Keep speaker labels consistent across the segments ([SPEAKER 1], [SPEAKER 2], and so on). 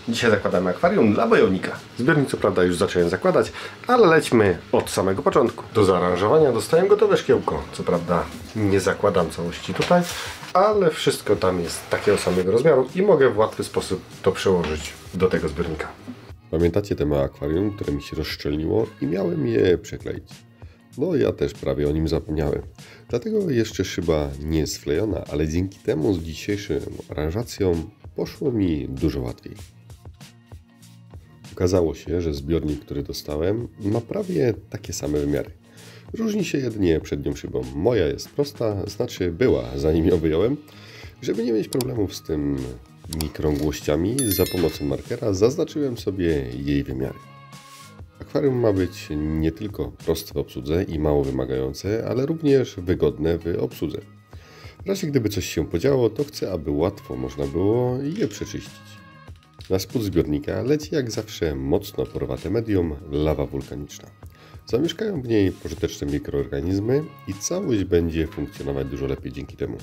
[SPEAKER 1] Dzisiaj zakładamy akwarium dla bojownika. Zbiornik co prawda już zacząłem zakładać, ale lećmy od samego początku. Do zaaranżowania dostałem gotowe szkiełko. Co prawda nie zakładam całości tutaj, ale wszystko tam jest takiego samego rozmiaru i mogę w łatwy sposób to przełożyć do tego zbiornika.
[SPEAKER 2] Pamiętacie te małe akwarium, które mi się rozszczelniło i miałem je przekleić? No ja też prawie o nim zapomniałem. Dlatego jeszcze szyba nie jest wklejona, ale dzięki temu z dzisiejszą aranżacją poszło mi dużo łatwiej. Okazało się, że zbiornik, który dostałem, ma prawie takie same wymiary. Różni się jedynie przednią szybą. Moja jest prosta, znaczy była, zanim ją wyjąłem. Żeby nie mieć problemów z tymi krągłościami, za pomocą markera zaznaczyłem sobie jej wymiary. Akwarium ma być nie tylko proste w obsłudze i mało wymagające, ale również wygodne w obsłudze. W razie gdyby coś się podziało, to chcę, aby łatwo można było je przeczyścić. Na spód zbiornika leci jak zawsze mocno porowate medium lawa wulkaniczna. Zamieszkają w niej pożyteczne mikroorganizmy i całość będzie funkcjonować dużo lepiej dzięki temu.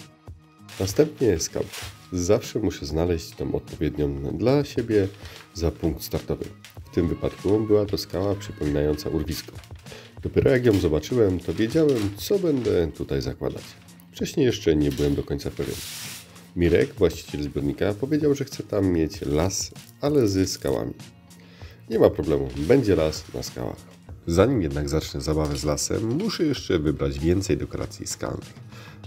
[SPEAKER 2] Następnie skałka. Zawsze muszę znaleźć tą odpowiednią dla siebie za punkt startowy. W tym wypadku była to skała przypominająca urwisko. Dopiero jak ją zobaczyłem, to wiedziałem, co będę tutaj zakładać. Wcześniej jeszcze nie byłem do końca pewien. Mirek, właściciel zbiornika, powiedział, że chce tam mieć las, ale z skałami. Nie ma problemu, będzie las na skałach. Zanim jednak zacznę zabawę z lasem, muszę jeszcze wybrać więcej dekoracji skalnych.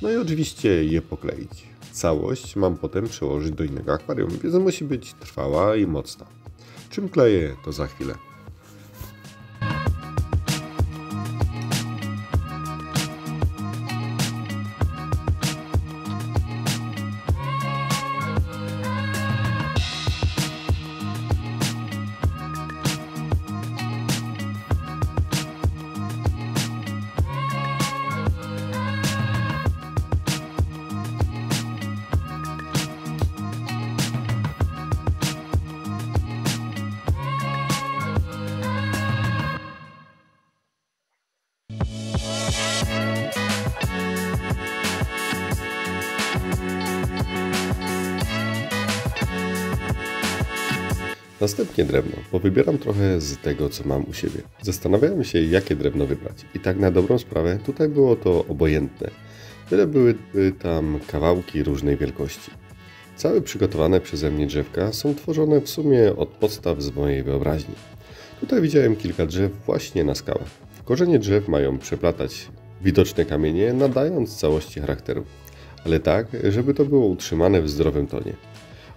[SPEAKER 2] No i oczywiście je pokleić. Całość mam potem przełożyć do innego akwarium, więc musi być trwała i mocna. Czym kleję, to za chwilę. Następnie drewno, bo wybieram trochę z tego, co mam u siebie. Zastanawiałem się, jakie drewno wybrać. I tak na dobrą sprawę, tutaj było to obojętne. Byle były tam kawałki różnej wielkości. Całe przygotowane przeze mnie drzewka są tworzone w sumie od podstaw z mojej wyobraźni. Tutaj widziałem kilka drzew właśnie na skałach. Korzenie drzew mają przeplatać widoczne kamienie, nadając całości charakteru. Ale tak, żeby to było utrzymane w zdrowym tonie.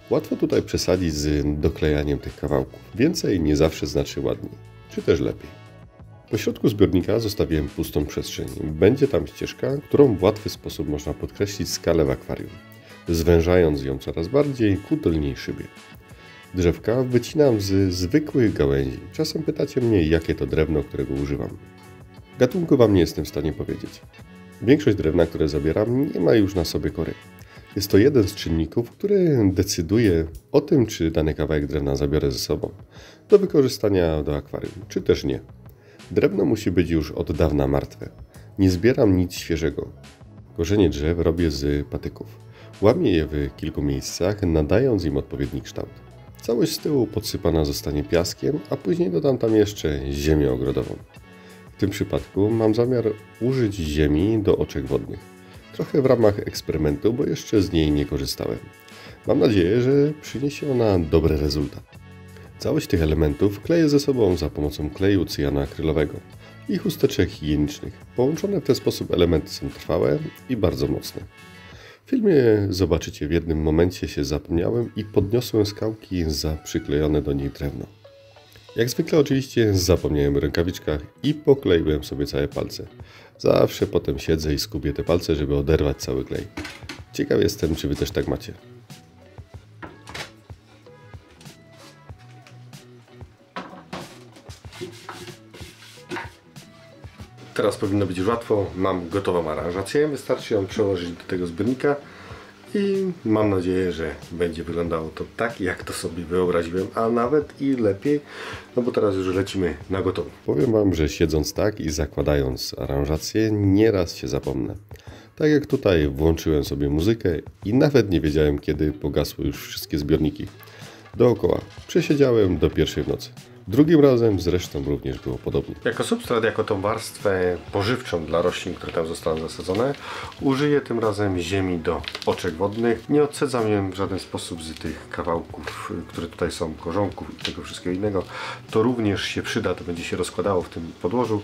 [SPEAKER 2] Łatwo tutaj przesadzić z doklejaniem tych kawałków. Więcej nie zawsze znaczy ładniej, czy też lepiej. Po środku zbiornika zostawiłem pustą przestrzeń. Będzie tam ścieżka, którą w łatwy sposób można podkreślić skalę w akwarium, zwężając ją coraz bardziej ku dolnej szybie. Drzewka wycinam z zwykłych gałęzi. Czasem pytacie mnie, jakie to drewno, którego używam. Gatunku wam nie jestem w stanie powiedzieć. Większość drewna, które zabieram, nie ma już na sobie kory. Jest to jeden z czynników, który decyduje o tym, czy dany kawałek drewna zabiorę ze sobą do wykorzystania do akwarium, czy też nie. Drewno musi być już od dawna martwe. Nie zbieram nic świeżego. Korzenie drzew robię z patyków. Łamię je w kilku miejscach, nadając im odpowiedni kształt. Całość z tyłu podsypana zostanie piaskiem, a później dodam tam jeszcze ziemię ogrodową. W tym przypadku mam zamiar użyć ziemi do oczek wodnych. Trochę w ramach eksperymentu, bo jeszcze z niej nie korzystałem. Mam nadzieję, że przyniesie ona dobry rezultat. Całość tych elementów kleję ze sobą za pomocą kleju cyjanoakrylowego i chusteczek higienicznych. Połączone w ten sposób elementy są trwałe i bardzo mocne. W filmie zobaczycie, w jednym momencie się zapomniałem i podniosłem skałki za przyklejone do nich drewno. Jak zwykle oczywiście zapomniałem o rękawiczkach i pokleiłem sobie całe palce. Zawsze potem siedzę i skubię te palce, żeby oderwać cały klej. Ciekaw jestem, czy wy też tak macie.
[SPEAKER 1] Teraz powinno być już łatwo. Mam gotową aranżację. Wystarczy ją przełożyć do tego zbiornika i mam nadzieję, że będzie wyglądało to tak, jak to sobie wyobraziłem, a nawet i lepiej, no bo teraz już lecimy na gotowo.
[SPEAKER 2] Powiem wam, że siedząc tak i zakładając aranżację, nieraz się zapomnę. Tak jak tutaj włączyłem sobie muzykę i nawet nie wiedziałem, kiedy pogasły już wszystkie zbiorniki. dookoła. Przesiedziałem do 1 w nocy. Drugim razem zresztą również było podobnie.
[SPEAKER 1] Jako substrat, jako tą warstwę pożywczą dla roślin, które tam zostały zasadzone, użyję tym razem ziemi do oczek wodnych. Nie odsadzam ją w żaden sposób z tych kawałków, które tutaj są, korzonków i tego wszystkiego innego. To również się przyda, to będzie się rozkładało w tym podłożu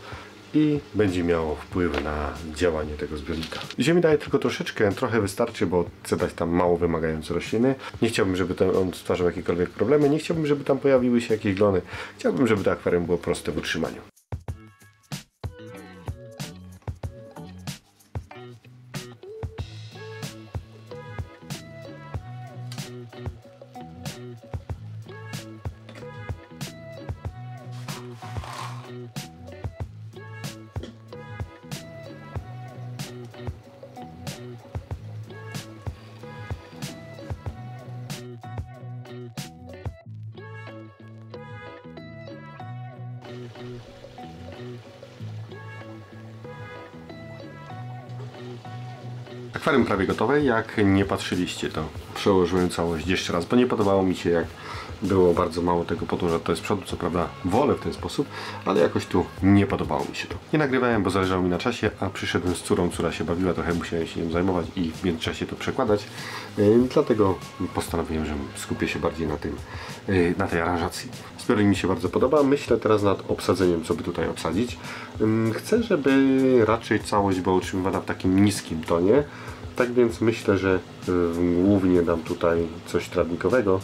[SPEAKER 1] i będzie miało wpływ na działanie tego zbiornika. Ziemi daję tylko troszeczkę, trochę wystarczy, bo chcę dać tam mało wymagające rośliny. Nie chciałbym, żeby on stwarzał jakiekolwiek problemy, nie chciałbym, żeby tam pojawiły się jakieś glony. Chciałbym, żeby to akwarium było proste w utrzymaniu. Akwarium prawie gotowe. Jak nie patrzyliście, to przełożyłem całość jeszcze raz, bo nie podobało mi się, jak było bardzo mało tego podłoża. To jest z przodu, co prawda wolę w ten sposób, ale jakoś tu nie podobało mi się to. Nie nagrywałem, bo zależało mi na czasie, a przyszedłem z córą, córa się bawiła, trochę musiałem się nią zajmować i w międzyczasie to przekładać. Dlatego postanowiłem, że skupię się bardziej na tej aranżacji. Zbiornik mi się bardzo podoba. Myślę teraz nad obsadzeniem, co by tutaj obsadzić. Chcę, żeby raczej całość była utrzymywana w takim niskim tonie. Tak więc myślę, że głównie dam tutaj coś trawnikowego.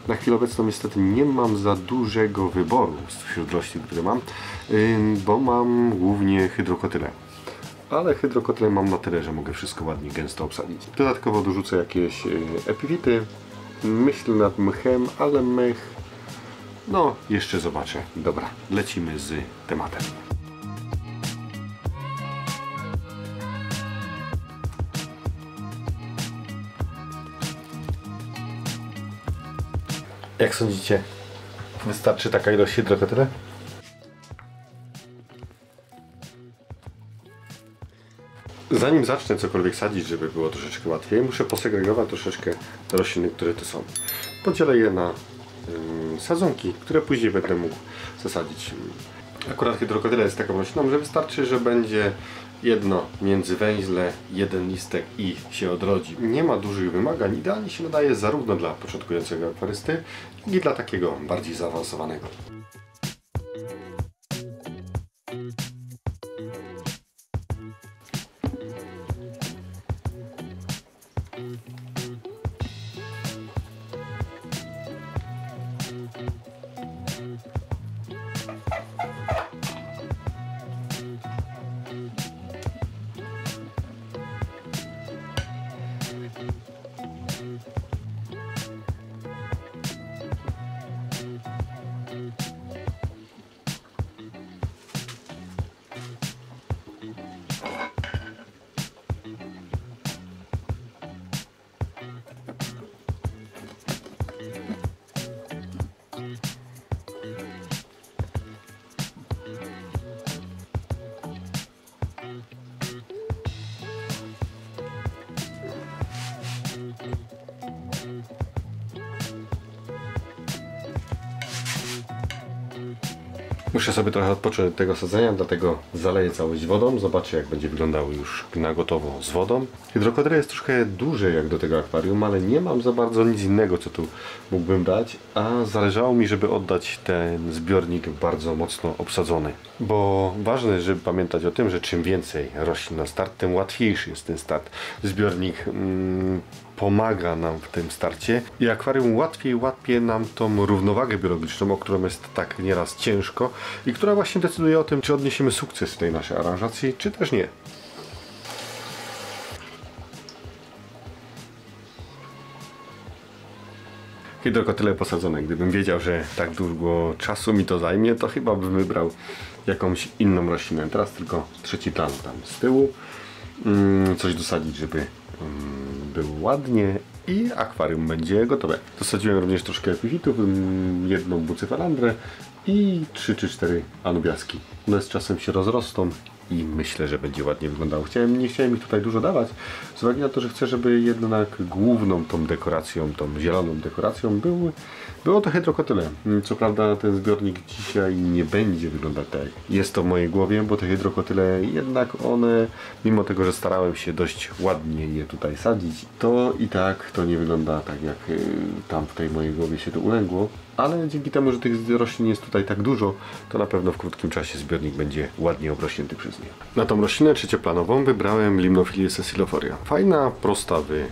[SPEAKER 1] Na chwilę obecną niestety nie mam za dużego wyboru wśród roślin, które mam, bo mam głównie hydrokotyle. Ale hydrokotyle mam na tyle, że mogę wszystko ładnie, gęsto obsadzić. Dodatkowo dorzucę jakieś epifity. Myślę nad mchem, ale mech... no, jeszcze zobaczę. Dobra, lecimy z tematem. Jak sądzicie, wystarczy taka ilość hydrokotyle? Zanim zacznę cokolwiek sadzić, żeby było troszeczkę łatwiej, muszę posegregować troszeczkę rośliny, które tu są. Podzielę je na sadzonki, które później będę mógł zasadzić. Akurat hydrokotyle jest taką rośliną, że wystarczy, że będzie jedno międzywęźle, jeden listek i się odrodzi. Nie ma dużych wymagań, idealnie się nadaje zarówno dla początkującego akwarysty, jak i dla takiego bardziej zaawansowanego. Muszę sobie trochę odpocząć od tego sadzenia, dlatego zaleję całość wodą. Zobaczę, jak będzie wyglądało już na gotowo z wodą. Hydrokotyle jest troszkę duże jak do tego akwarium, ale nie mam za bardzo nic innego, co tu mógłbym dać, a zależało mi, żeby oddać ten zbiornik bardzo mocno obsadzony. Bo ważne jest, żeby pamiętać o tym, że czym więcej roślin na start, tym łatwiejszy jest ten start. Zbiornik pomaga nam w tym starcie i akwarium łatwiej łapie nam tą równowagę biologiczną, o którą jest tak nieraz ciężko i która właśnie decyduje o tym, czy odniesiemy sukces w tej naszej aranżacji, czy też nie. Hydrokotyle posadzone. Gdybym wiedział, że tak długo czasu mi to zajmie, to chyba bym wybrał jakąś inną roślinę. Teraz tylko trzeci plan tam z tyłu. Coś dosadzić, żeby było ładnie i akwarium będzie gotowe. Dosadziłem również troszkę epifitów, jedną bucyfalandrę i 3 czy 4 anubiaski. One z czasem się rozrosną i myślę, że będzie ładnie wyglądało. Nie chciałem ich tutaj dużo dawać, z uwagi na to, że chcę, żeby jednak główną tą dekoracją, tą zieloną dekoracją było to hydrokotyle. Co prawda ten zbiornik dzisiaj nie będzie wyglądać tak. Jest to w mojej głowie, bo te hydrokotyle jednak one, mimo tego, że starałem się dość ładnie je tutaj sadzić, to i tak to nie wygląda tak, jak tam w tej mojej głowie się to ulęgło. Ale dzięki temu, że tych roślin jest tutaj tak dużo, to na pewno w krótkim czasie zbiornik będzie ładnie obrośnięty przez nie. Na tą roślinę trzecioplanową wybrałem Limnophilię sessilofolia. Fajna, prosta w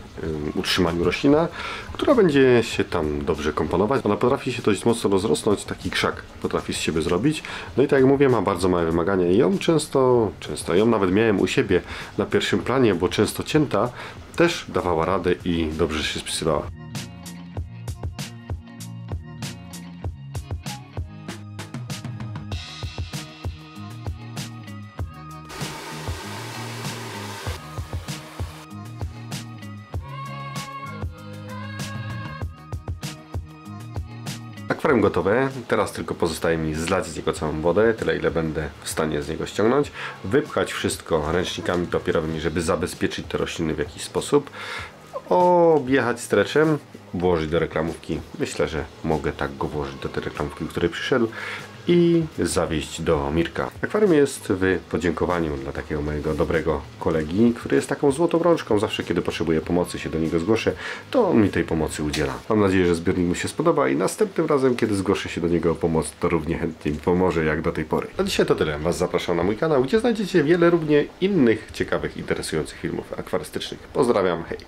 [SPEAKER 1] utrzymaniu roślina, która będzie się tam dobrze komponować. Ona potrafi się dość mocno rozrosnąć, taki krzak potrafi z siebie zrobić. No i tak jak mówię, ma bardzo małe wymagania i ją często ją nawet miałem u siebie na pierwszym planie, bo często cięta, też dawała radę i dobrze się spisywała. Akwarium gotowe, teraz tylko pozostaje mi zlać z niego całą wodę, tyle ile będę w stanie z niego ściągnąć, wypchać wszystko ręcznikami papierowymi, żeby zabezpieczyć te rośliny w jakiś sposób, objechać streczem, włożyć do reklamówki. Myślę, że mogę tak go włożyć do tej reklamówki, do której przyszedł, i zawieźć do Mirka. Akwarium jest w podziękowaniu dla takiego mojego dobrego kolegi, który jest taką złotą rączką. Zawsze kiedy potrzebuję pomocy, się do niego zgłoszę, to on mi tej pomocy udziela. Mam nadzieję, że zbiornik mu się spodoba i następnym razem, kiedy zgłoszę się do niego o pomoc, to równie chętnie mi pomoże jak do tej pory. A dzisiaj to tyle. Was zapraszam na mój kanał, gdzie znajdziecie wiele równie innych ciekawych, interesujących filmów akwarystycznych. Pozdrawiam, hej!